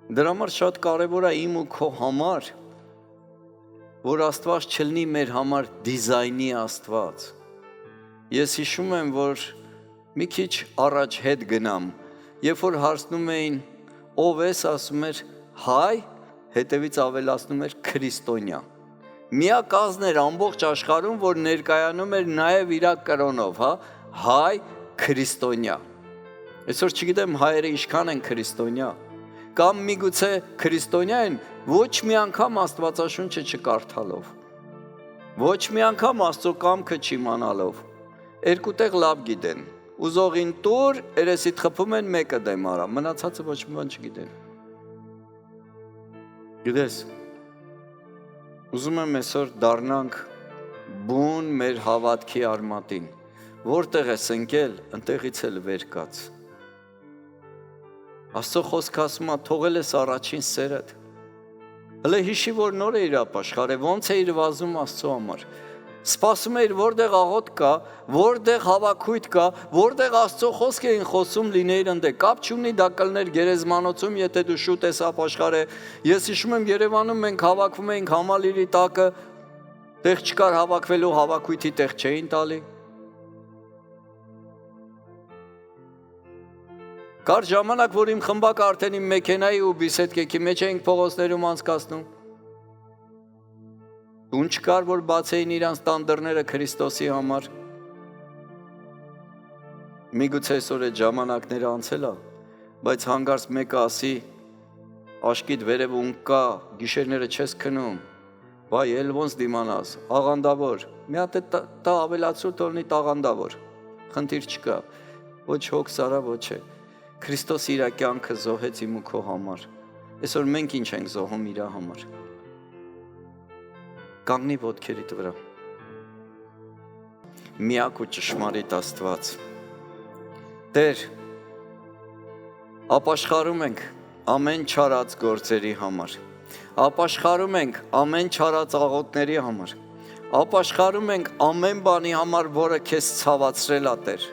Դրա համար շատ կարևոր է իմ ու քո համար, որ Աստված չլինի մեր համար դիզայնի Աստված։ Ես հիշում եմ, որ մի քիչ առաջ հետ գնամ, երբ որ հարցնում էին ով ես, ասում էր հայ, հետևից ավելացնում էր քրիստոնյա։ Միակազն էր ամբողջ աշխարհում, որ ներկայանում էր նաև իր կրոնով, հայ քրիստոնյա։ Այսօր չգիտեմ հայերը ինչքան են քրիստոնյա, կամ միգուցե քրիստոնյա են ոչ մի անգամ Աստվածաշունչը չկարդալով, ոչ մի անգամ Աստծո կամքը չիմանալով, երկու տեղ լավ գիտեն, ուզողին տուր, երեսիդ խփում են, մեկը դեմ արա, մնացածը ոչ մի բան չգիտեն։ Գիտես, ուզում եմ այսօր դառնանք բուն մեր հավատքի արմատին, որտեղ ես ընկել, ընտեղից էլ վեր կաց։ Աստծո խոսքը ասում է, թողել ես առաջին սերդ։ Հələ հիշի, որ նոր է իր ապաշխարե, ոնց է իր վազում Աստծո համար։ Սպասում էիր, որտեղ աղոտ կա, որտեղ հավաքույթ կա, որտեղ Աստծո խոսք էին խոսում լինեիր ընդ, կապ չունի դա կլներ գերեզմանոցում, եթե դու շուտ ես ապաշխարե։ Ես հիշում եմ Երևանում մենք հավաքվում էինք Համալիրի տակը, տեղ չկար հավաքվելու, հավաքույթի տեղ չէին տալի։ Կար ժամանակ, որ իմ խմբակը արդեն իմ մեքենայի ու բիսեդկեքի մեջ էինք փողոցներում անցկացնում։ Տուն չկար, որ բացեին իրանց տանդրները Քրիստոսի համար։ Միգուցե այսօր այդ ժամանակները անցել է, բայց հանկարծ մեկը ասի, աշկիդ վերև ունկ կա, գիշերները չես քնում, վայ, էլ ոնց դիմանաս, աղանդավոր, մի հատ տա ավելացրու թողնի տաղանդավոր, խնդիր չկա, ոչ հոգս արա, ոչ է, Քրիստոս իր կյանքը զոհեց իմ ու քո համար, այսօր մենք ինչ ենք զոհում իր համար, կանգնի ոտքերիդ վրա, միակ ու ճշմարիտ Աստված, Տեր, ապաշխարում ենք ամեն չարած գործերի համար, ապաշխարում ենք ամեն չարած աղոթների համար, ապաշխարում ենք ամեն բանի համար, որը քեզ ցավացրել է Տեր,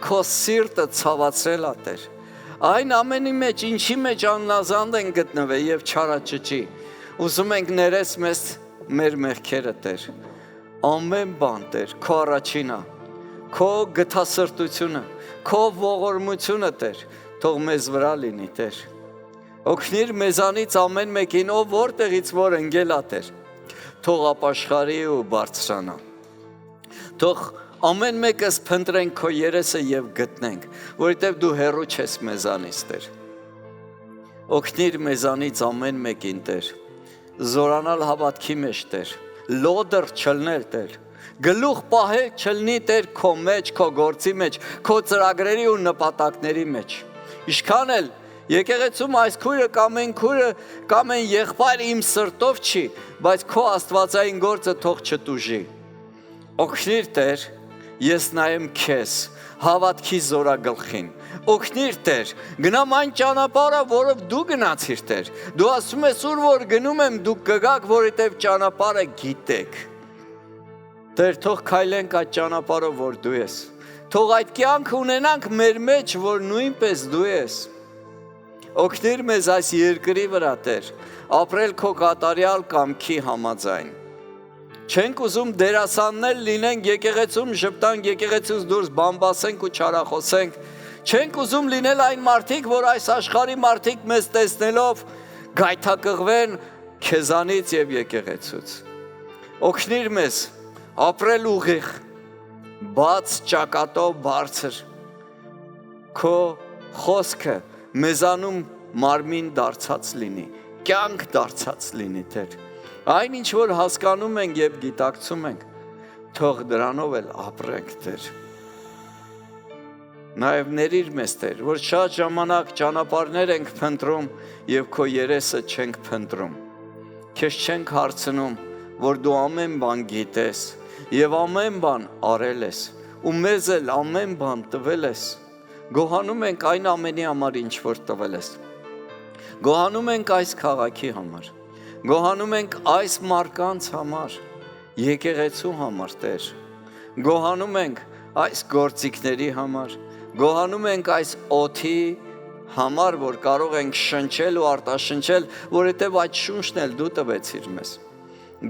քո սիրտը ցավացրել է Տեր, այն ամենի մեջ, ինչի մեջ աննազանդ են գտնվել եւ չարաճճի, ուզում ենք ներես մեզ մեր մեղքերը Տեր, ամեն բան Տեր, քո առաջինը, քո գթասրտությունը, քո ողորմությունը Տեր, թող մեզ վրա լինի Տեր, օգնիր մեզանից ամեն մեկին, ով որտեղից որ ընկել է Տեր, թող ապաշխարի ու բարձրանա, թող ամեն մեկս փնտրենք քո երեսը եւ գտնենք, որովհետեւ դու հեռու չես մեզանից Տեր, օգնիր մեզանից ամեն մեկին Տեր, զորանալ հավատքի մեջ Տեր, լոդր չլնել Տեր, գլուխ պահել չլնի Տեր քո մեջ, քո գործի մեջ, քո ծրագրերի ու նպատակների մեջ, ինչքան էլ եկեղեցում այս քույրը կամ այն քույրը կամ այն եղբայրը իմ սրտով չի, բայց քո աստվածային գործը թող չտուժի, օգնիր Տեր, ես նայեմ քեզ, հավատքի զորագլխին, օգնիր Տեր, գնամ այն ճանապարհը, որով դու գնացիր Տեր, դու ասում ես ուր որ գնում եմ, դուք կգաք, որովհետև ճանապարհը գիտեք, Տեր, թող քայլենք այդ ճանապարհով, որ դու ես, թող այդ կյանքը ունենանք մեր մեջ, որ նույնպես դու ես, օգնիր մեզ այս երկրի վրա Տեր, ապրել քո կատարյալ կամքի համաձայն, չենք ուզում դերասաններ լինենք եկեղեցում, ժպտանք եկեղեցուց դուրս բամբասենք ու չարախոսենք, չենք ուզում լինել այն մարդիկ, որ այս աշխարհի մարդիկ մեզ տեսնելով գայթակղվեն քեզանից եւ եկեղեցուց, օգնիր մեզ ապրել ուղիղ, բաց ճակատով բարձր, քո խոսքը մեզանում մարմին դարձած լինի, կյանք դարձած լինի Տեր, այն ինչ որ հասկանում ենք եւ գիտակցում ենք, թող դրանով էլ ապրենք Տեր, նաեւ ներիր մեզ Տեր, որ շատ ժամանակ ճանապարհներ ենք փնտրում եւ քո երեսը չենք փնտրում, քեզ չենք հարցնում, որ դու ամեն բան գիտես եւ ամեն բան արել ես, ու մեզ էլ ամեն բան տվել ես, գոհանում ենք այն ամենի համար, ինչ որ տվել ես, գոհանում ենք այս քաղաքի համար, գոհանում ենք այս մարկանց համար, եկեղեցու համար Տեր, գոհանում ենք այս գործիքների համար, գոհանում ենք այս օդի համար, որ կարող ենք շնչել ու արտաշնչել, որովհետև այդ շունչն էլ դու տվեցիր մեզ,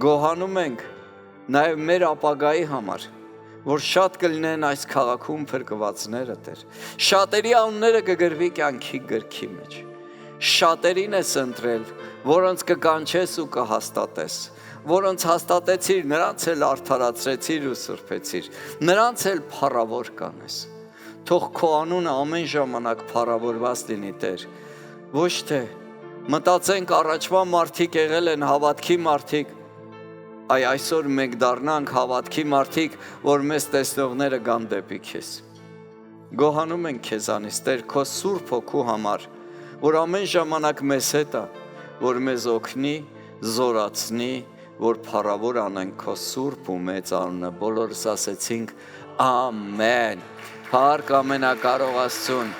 գոհանում ենք նաև մեր ապագայի համար, որ շատ կլինեն այս քաղաքում փրկվածները Տեր, շատերի անունները կգրվի կյանքի գրքի մեջ, շատերին ես ընտրել, որոնց կկանչես ու կհաստատես, որոնց հաստատեցիր, նրանց էլ արդարացրեցիր ու սրբեցիր, նրանց էլ փառավոր կանես, թող քո անունը ամեն ժամանակ փառավորված լինի Տեր, ոչ թե մտածենք առաջվա մարդիկ եղել են հավատքի մարդիկ, այսօր մենք դառնանք հավատքի մարդիկ, որ մեզ տեսնողները գան դեպի քեզ, գոհանում ենք քեզանից Տեր, քո սուրբ հոգու համար, որ ամեն ժամանակ մեզ հետ է, որ մեզ օգնի, զորացնի, որ փառավոր անենք քո սուրբ ու մեծ անունը, բոլորս ասեցինք ամեն, փառք ամենակարող Աստծուն,